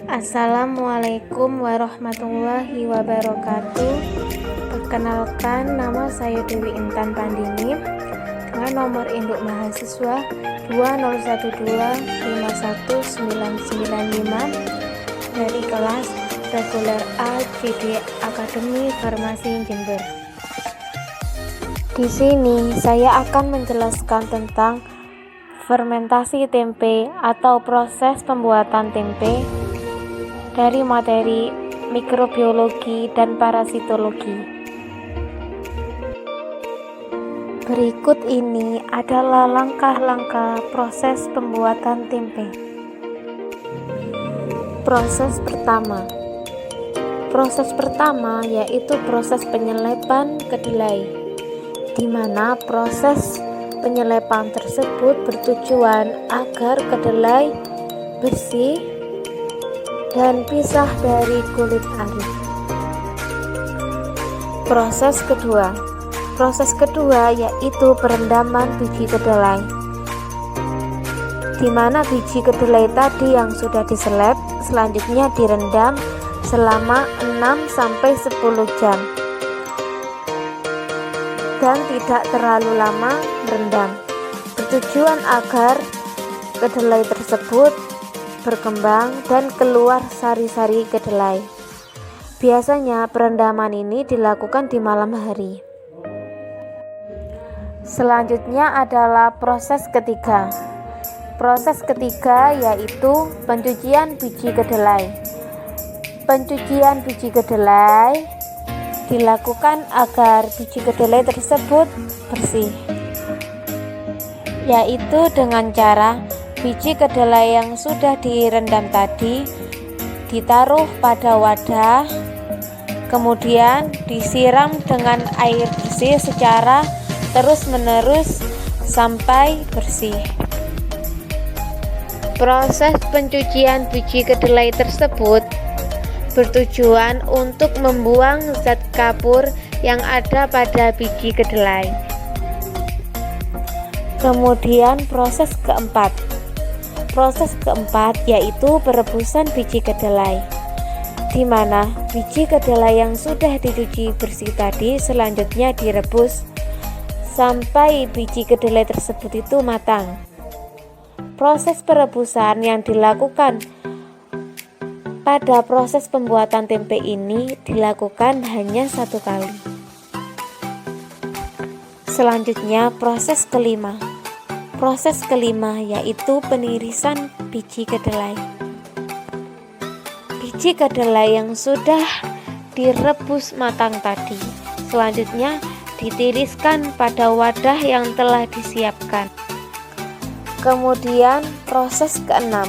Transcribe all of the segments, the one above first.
Assalamualaikum warahmatullahi wabarakatuh. Perkenalkan, nama saya Dewi Intan Pandini dengan nomor induk mahasiswa 201251995 dari kelas reguler A JD Akademi Farmasi Jember. Di sini saya akan menjelaskan tentang fermentasi tempe atau proses pembuatan tempe dari materi mikrobiologi dan parasitologi. Berikut ini adalah langkah-langkah proses pembuatan tempe. Proses pertama yaitu proses penyelepan kedelai, di mana proses penyelepan tersebut bertujuan agar kedelai bersih dan pisah dari kulit ari. Proses kedua yaitu perendaman biji kedelai, di mana biji kedelai tadi yang sudah diselep selanjutnya direndam selama 6-10 jam dan tidak terlalu lama merendam, bertujuan agar kedelai tersebut berkembang dan keluar sari-sari kedelai. Biasanya perendaman ini dilakukan di malam hari. Selanjutnya adalah proses ketiga. Proses ketiga yaitu pencucian biji kedelai. Pencucian biji kedelai dilakukan agar biji kedelai tersebut bersih, yaitu dengan cara biji kedelai yang sudah direndam tadi ditaruh pada wadah, kemudian disiram dengan air bersih secara terus-menerus sampai bersih. Proses pencucian biji kedelai tersebut bertujuan untuk membuang zat kapur yang ada pada biji kedelai. Kemudian proses keempat yaitu perebusan biji kedelai, di mana biji kedelai yang sudah dicuci bersih tadi selanjutnya direbus sampai biji kedelai tersebut itu matang. Proses perebusan yang dilakukan pada proses pembuatan tempe ini dilakukan hanya 1 kali. Selanjutnya proses kelima yaitu penirisan biji kedelai. Biji kedelai yang sudah direbus matang tadi selanjutnya ditiriskan pada wadah yang telah disiapkan. Kemudian proses keenam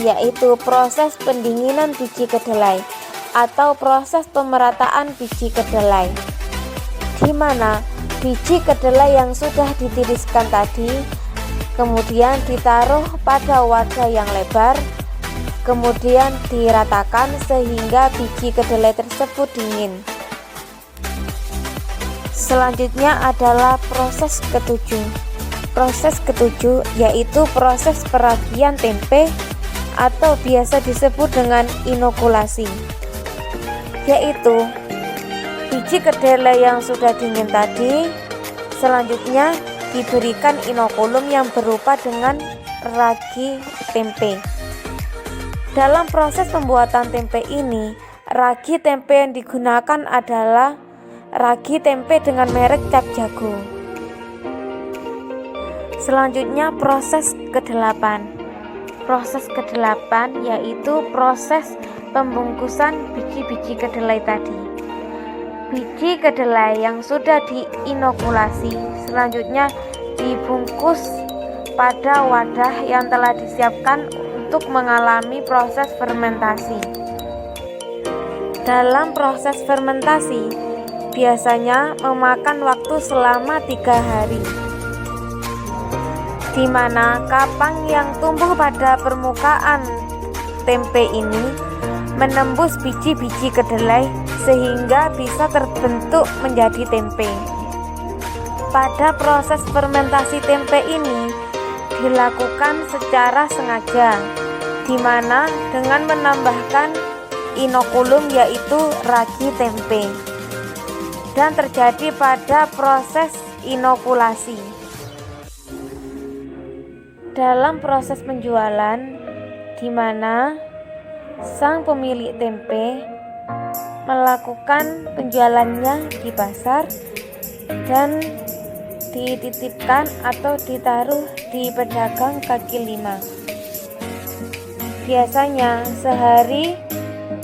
yaitu proses pendinginan biji kedelai atau proses pemerataan biji kedelai, di mana biji kedelai yang sudah ditiriskan tadi kemudian ditaruh pada wadah yang lebar, kemudian diratakan sehingga biji kedelai tersebut dingin. Selanjutnya adalah proses ketujuh yaitu proses peragian tempe atau biasa disebut dengan inokulasi, yaitu biji kedelai yang sudah dingin tadi selanjutnya diberikan inokulum yang berupa dengan ragi tempe. Dalam proses pembuatan tempe ini, ragi tempe yang digunakan adalah ragi tempe dengan merek Cap Jago. Selanjutnya proses ke-8 yaitu proses pembungkusan biji-biji kedelai tadi. Biji kedelai yang sudah diinokulasi selanjutnya dibungkus pada wadah yang telah disiapkan untuk mengalami proses fermentasi. Dalam proses fermentasi biasanya memakan waktu selama 3 hari, di mana kapang yang tumbuh pada permukaan tempe ini menembus biji-biji kedelai sehingga bisa terbentuk menjadi tempe. Pada proses fermentasi tempe ini dilakukan secara sengaja di mana dengan menambahkan inokulum yaitu ragi tempe, dan terjadi pada proses inokulasi. Dalam proses penjualan, di mana sang pemilik tempe melakukan penjualannya di pasar dan dititipkan atau ditaruh di pedagang kaki lima. Biasanya sehari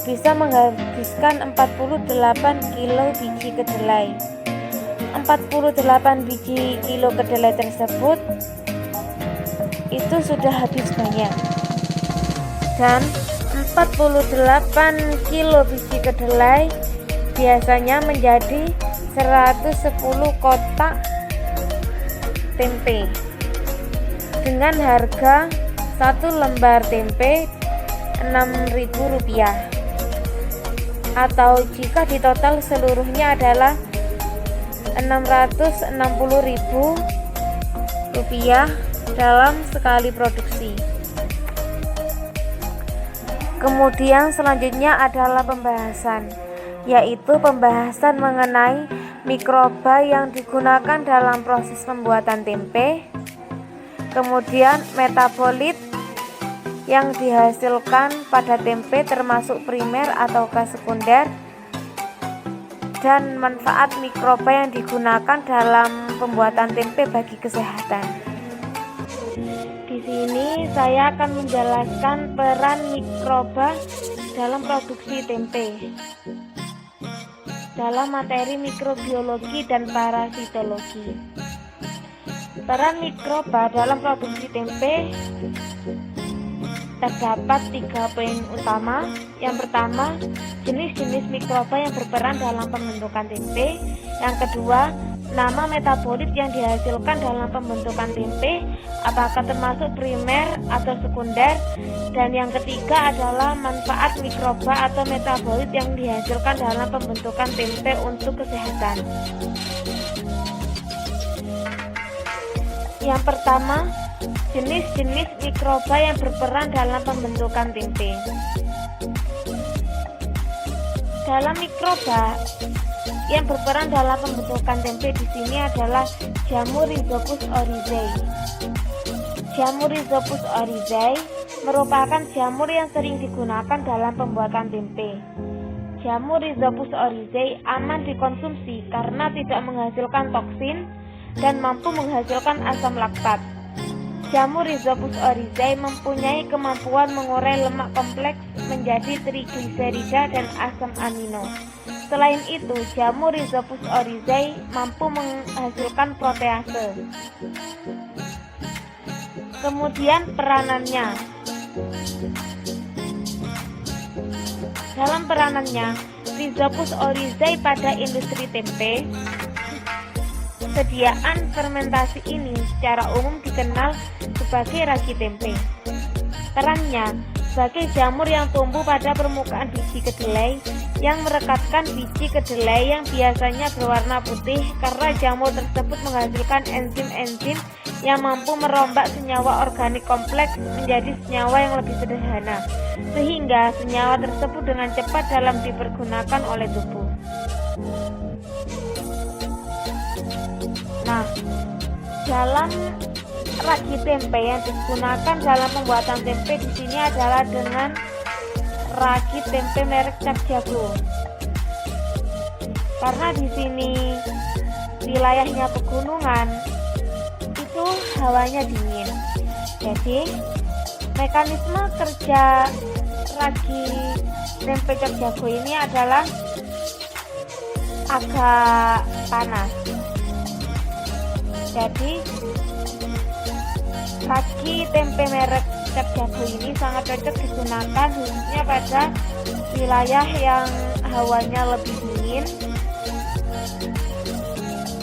bisa menghabiskan 48 kilo biji kedelai. 48 biji kilo kedelai tersebut itu sudah habis banyak, dan 48 kilo biji kedelai biasanya menjadi 110 kotak tempe dengan harga satu lembar tempe Rp6.000, atau jika ditotal seluruhnya adalah Rp660.000 dalam sekali produksi. Kemudian selanjutnya adalah pembahasan, yaitu pembahasan mengenai mikroba yang digunakan dalam proses pembuatan tempe, kemudian metabolit yang dihasilkan pada tempe termasuk primer ataukah sekunder, dan manfaat mikroba yang digunakan dalam pembuatan tempe bagi kesehatan. Di sini saya akan menjelaskan peran mikroba dalam produksi tempe dalam materi mikrobiologi dan parasitologi. Peran mikroba dalam produksi tempe terdapat 3 poin utama. Yang pertama, jenis-jenis mikroba yang berperan dalam pembentukan tempe. Yang kedua, nama metabolit yang dihasilkan dalam pembentukan tempe, apakah termasuk primer atau sekunder. Dan yang ketiga adalah manfaat mikroba atau metabolit yang dihasilkan dalam pembentukan tempe untuk kesehatan. Yang pertama, jenis-jenis mikroba yang berperan dalam pembentukan tempe. Dalam mikroba yang berperan dalam pembentukan tempe di sini adalah jamur Rhizopus oryzae. Jamur Rhizopus oryzae merupakan jamur yang sering digunakan dalam pembuatan tempe. Jamur Rhizopus oryzae aman dikonsumsi karena tidak menghasilkan toksin dan mampu menghasilkan asam laktat. Jamur Rhizopus oryzae mempunyai kemampuan mengurai lemak kompleks menjadi trigliserida dan asam amino. Selain itu, jamur Rhizopus oryzae mampu menghasilkan protease. Kemudian peranannya. Dalam peranannya, Rhizopus oryzae pada industri tempe. Sediaan fermentasi ini secara umum dikenal sebagai ragi tempe. Perannya sebagai jamur yang tumbuh pada permukaan biji kedelai yang merekatkan biji kedelai yang biasanya berwarna putih, karena jamur tersebut menghasilkan enzim-enzim yang mampu merombak senyawa organik kompleks menjadi senyawa yang lebih sederhana, sehingga senyawa tersebut dengan cepat dalam dipergunakan oleh tubuh. Nah, dalam ragi tempe yang digunakan dalam pembuatan tempe di sini adalah dengan ragi tempe merek Cap Jago. Karena di sini wilayahnya pegunungan, itu hawanya dingin. Jadi, mekanisme kerja ragi tempe Cap Jago ini adalah agak panas. Jadi ragi tempe merek Cap Jago ini sangat cocok digunakan khususnya pada wilayah yang hawanya lebih dingin,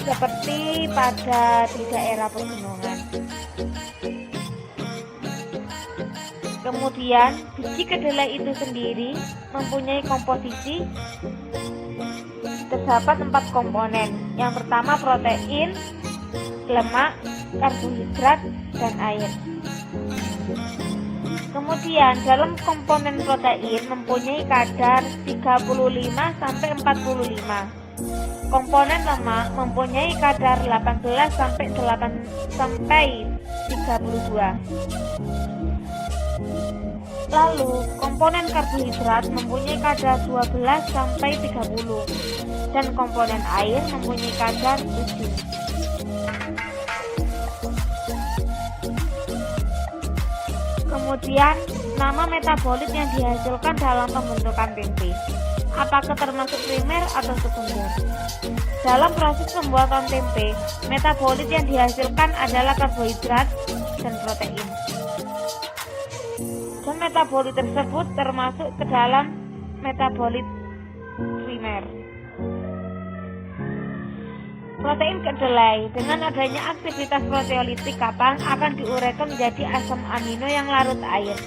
seperti pada di daerah pegunungan. Kemudian biji kedelai itu sendiri mempunyai komposisi terdapat 4 komponen. Yang pertama protein, lemak, karbohidrat, dan air. Kemudian dalam komponen protein mempunyai kadar 35-45. Komponen lemak mempunyai kadar 18-32. Lalu komponen karbohidrat mempunyai kadar 12-30 dan komponen air mempunyai kadar 7. Kemudian, nama metabolit yang dihasilkan dalam pembentukan tempe, apakah termasuk primer atau sekunder? Dalam proses pembuatan tempe, metabolit yang dihasilkan adalah karbohidrat dan protein. Dan metabolit tersebut termasuk ke dalam metabolit primer. Protein kedelai dengan adanya aktivitas proteolitik kapang akan diuraikan menjadi asam amino yang larut air,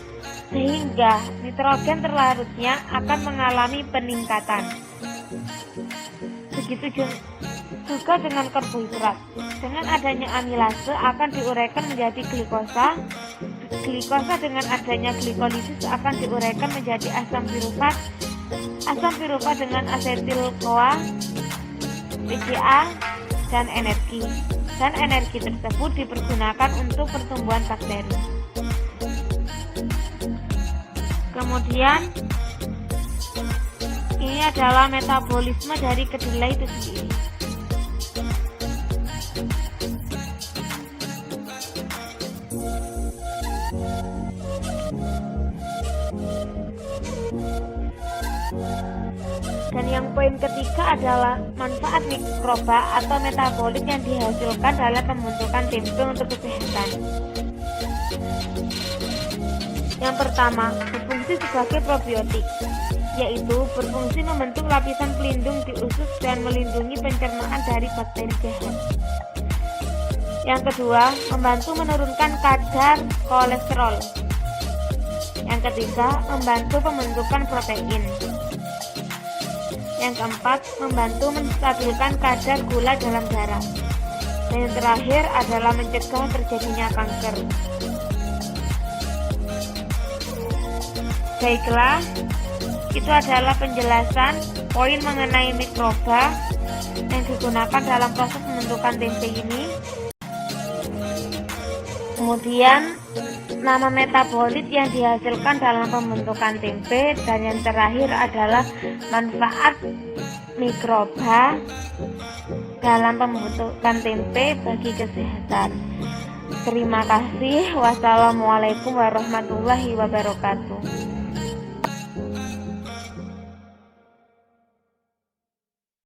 sehingga nitrogen terlarutnya akan mengalami peningkatan. Begitu juga dengan karbohidrat, dengan adanya amilase akan diuraikan menjadi glikosa. Glikosa dengan adanya glikolisis akan diuraikan menjadi asam pirufat. Asam pirufat dengan asetil-CoA, PCA, dan energi tersebut dipergunakan untuk pertumbuhan bakteri. Kemudian ini adalah metabolisme dari kedelai itu sendiri. Dan yang poin ketiga adalah manfaat mikroba atau metabolit yang dihasilkan dalam pembentukan tempe untuk kesehatan. Yang pertama, berfungsi sebagai probiotik, yaitu berfungsi membentuk lapisan pelindung di usus dan melindungi pencernaan dari bakteri jahat. Yang kedua, membantu menurunkan kadar kolesterol. Yang ketiga, membantu pembentukan protein. Yang keempat, membantu menstabilkan kadar gula dalam darah. Dan yang terakhir adalah mencegah terjadinya kanker. Baiklah, itu adalah penjelasan poin mengenai mikroba yang digunakan dalam proses pembentukan tempe ini. Kemudian nama metabolit yang dihasilkan dalam pembentukan tempe, dan yang terakhir adalah manfaat mikroba dalam pembentukan tempe bagi kesehatan. Terima kasih. Wassalamualaikum warahmatullahi wabarakatuh.